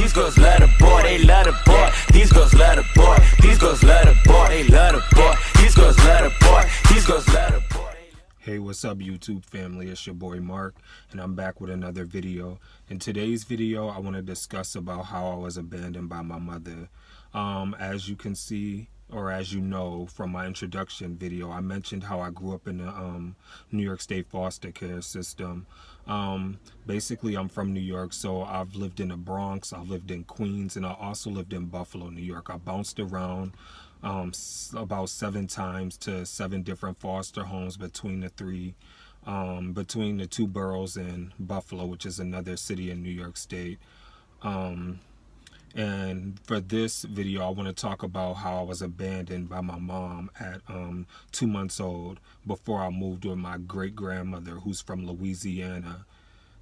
These girls love the boy, they love the boy. These girls love the boy. These girls love the boy, they love the boy. These girls love the boy. These girls love the boy. Hey, what's up YouTube family? It's your boy Mark, and I'm back with another video. In today's video, I want to discuss about how I was abandoned by my mother. As you can see, or as you know from my introduction video, I mentioned how I grew up in the New York State foster care system. Basically, I'm from New York, so I've lived in the Bronx, I've lived in Queens, and I also lived in Buffalo, New York. I bounced around about 7 times to 7 different foster homes between the two boroughs in Buffalo, which is another city in New York State. And for this video, I want to talk about how I was abandoned by my mom at 2 months old before I moved with my great-grandmother, who's from Louisiana.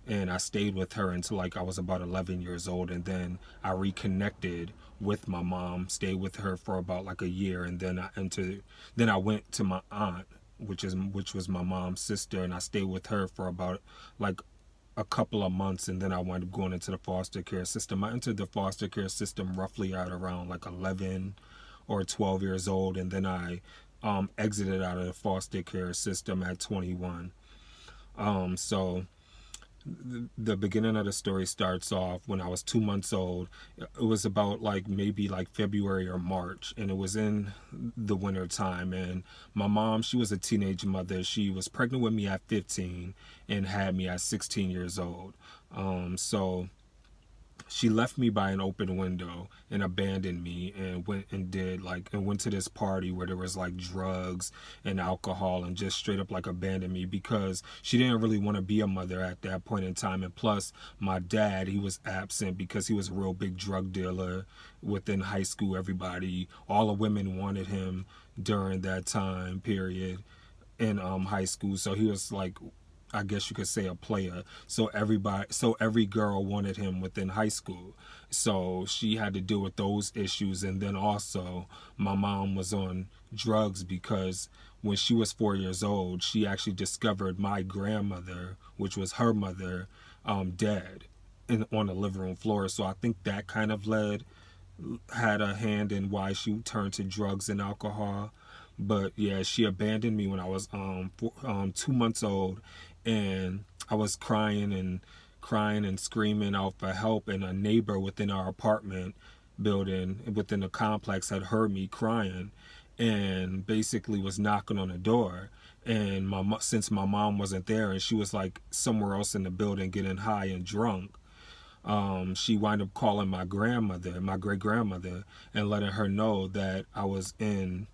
And I stayed with her until like I was about 11 years old, and then I reconnected with my mom, stayed with her for about like a year, and then I went to my aunt, which was my mom's sister, and I stayed with her for about like a couple of months, and then I wound up going into the foster care system. I entered the foster care system roughly at around like 11 or 12 years old, and then I exited out of the foster care system at 21. So the beginning of the story starts off when I was 2 months old. It was about like maybe like February or March, and it was in the winter time. And my mom, she was a teenage mother. She was pregnant with me at 15 and had me at 16 years old. So she left me by an open window and abandoned me, and went to this party where there was like drugs and alcohol, and just straight up like abandoned me because she didn't really want to be a mother at that point in time. And plus my dad, he was absent because he was a real big drug dealer within high school. All the women wanted him during that time period in high school. So he was like, I guess you could say, a player. So every girl wanted him within high school. So she had to deal with those issues. And then also my mom was on drugs because when she was 4 years old, she actually discovered my grandmother, which was her mother, dead on the living room floor. So I think that kind of had a hand in why she turned to drugs and alcohol. But yeah, she abandoned me when I was 2 months old, and I was crying and screaming out for help, and a neighbor within our apartment building within the complex had heard me crying and basically was knocking on the door. And since my mom wasn't there and she was like somewhere else in the building getting high and drunk, she wound up calling my grandmother, my great-grandmother, and letting her know that I was in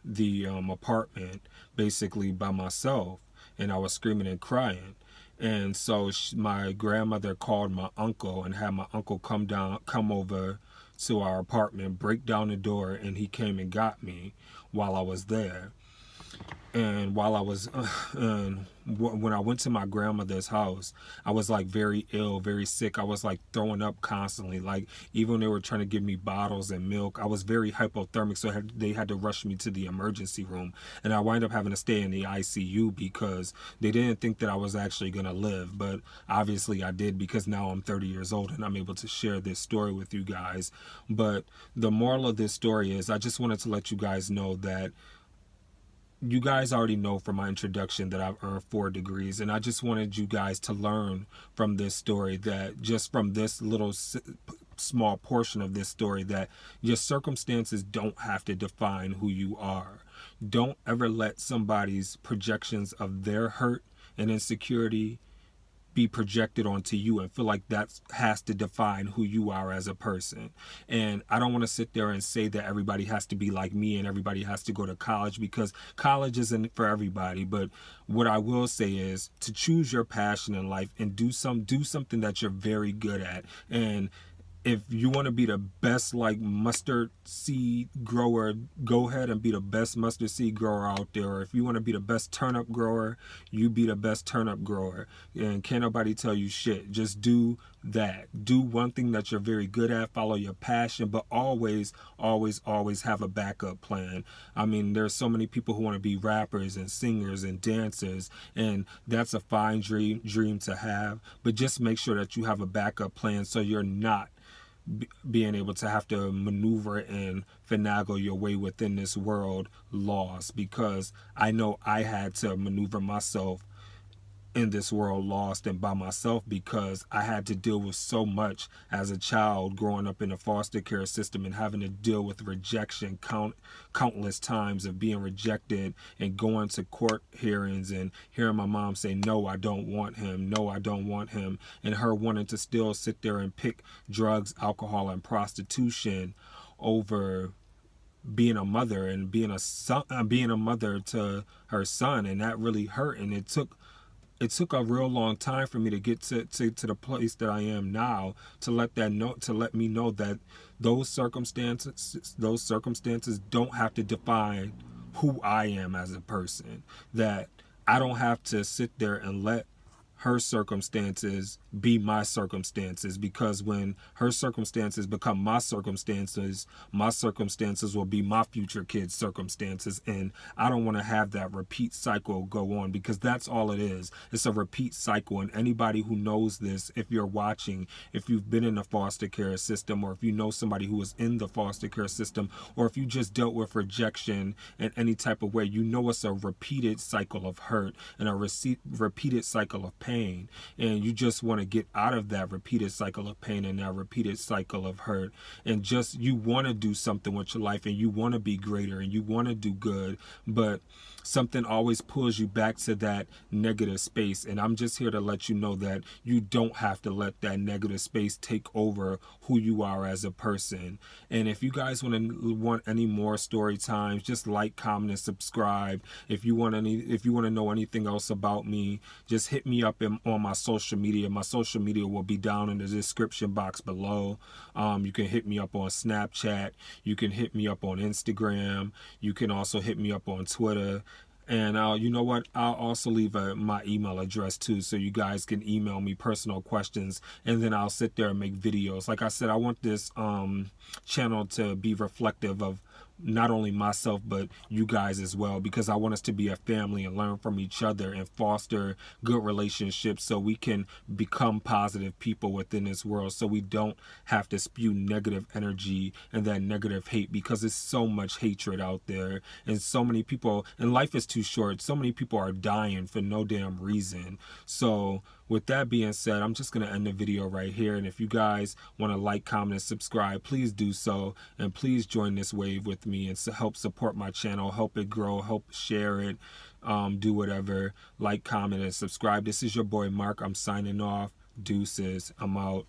the apartment basically by myself, and I was screaming and crying. And so my grandmother called my uncle and had my uncle come over to our apartment, break down the door, and he came and got me while I was there. And while I was, when I went to my grandmother's house, I was like very ill, very sick. I was like throwing up constantly. Like even when they were trying to give me bottles and milk, I was very hypothermic. So they had to rush me to the emergency room. And I wound up having to stay in the ICU because they didn't think that I was actually going to live. But obviously I did, because now I'm 30 years old and I'm able to share this story with you guys. But the moral of this story is, I just wanted to let you guys know that you guys already know from my introduction that I've earned 4 degrees, and I just wanted you guys to learn from this story, that just from this little small portion of this story, that your circumstances don't have to define who you are. Don't ever let somebody's projections of their hurt and insecurity be projected onto you and feel like that has to define who you are as a person. And I don't want to sit there and say that everybody has to be like me and everybody has to go to college, because college isn't for everybody. But what I will say is to choose your passion in life and do something that you're very good at. And if you want to be the best like mustard seed grower, go ahead and be the best mustard seed grower out there. Or if you want to be the best turnip grower, you be the best turnip grower. And can't nobody tell you shit. Just do that. Do one thing that you're very good at. Follow your passion, but always have a backup plan. I mean, there's so many people who want to be rappers and singers and dancers, and that's a fine dream to have. But just make sure that you have a backup plan so you're not being able to have to maneuver and finagle your way within this world lost, because I know I had to maneuver myself in this world lost and by myself, because I had to deal with so much as a child growing up in a foster care system and having to deal with rejection countless times of being rejected and going to court hearings and hearing my mom say, no, I don't want him, no, I don't want him, and her wanting to still sit there and pick drugs, alcohol, and prostitution over being a mother and being a son, being a mother to her son. And that really hurt, and it took a real long time for me to get to the place that I am now, to let me know that those circumstances don't have to define who I am as a person. That I don't have to sit there and let her circumstances be my circumstances, because when her circumstances become my circumstances will be my future kids' circumstances. And I don't want to have that repeat cycle go on, because that's all it is. It's a repeat cycle. And anybody who knows this, if you're watching, if you've been in the foster care system, or if you know somebody who was in the foster care system, or if you just dealt with rejection in any type of way, you know it's a repeated cycle of hurt and a repeated cycle of pain. And you just want to get out of that repeated cycle of pain and that repeated cycle of hurt, and just you want to do something with your life, and you want to be greater, and you want to do good, but something always pulls you back to that negative space. And I'm just here to let you know that you don't have to let that negative space take over who you are as a person. And if you guys want any more story times, just like, comment, and subscribe. If you want to know anything else about me, just hit me up on my social media. My social media will be down in the description box below. You can hit me up on Snapchat. You can hit me up on Instagram. You can also hit me up on Twitter. And you know what? I'll also leave my email address too, so you guys can email me personal questions, and then I'll sit there and make videos. Like I said, I want this channel to be reflective of not only myself but you guys as well, because I want us to be a family and learn from each other and foster good relationships, so we can become positive people within this world, so we don't have to spew negative energy and that negative hate, because there's so much hatred out there, and so many people, and life is too short. So many people are dying for no damn reason. So with that being said, I'm just going to end the video right here. And if you guys want to like, comment, and subscribe, please do so. And please join this wave with me and help support my channel, help it grow, help share it, do whatever. Like, comment, and subscribe. This is your boy Mark. I'm signing off. Deuces. I'm out.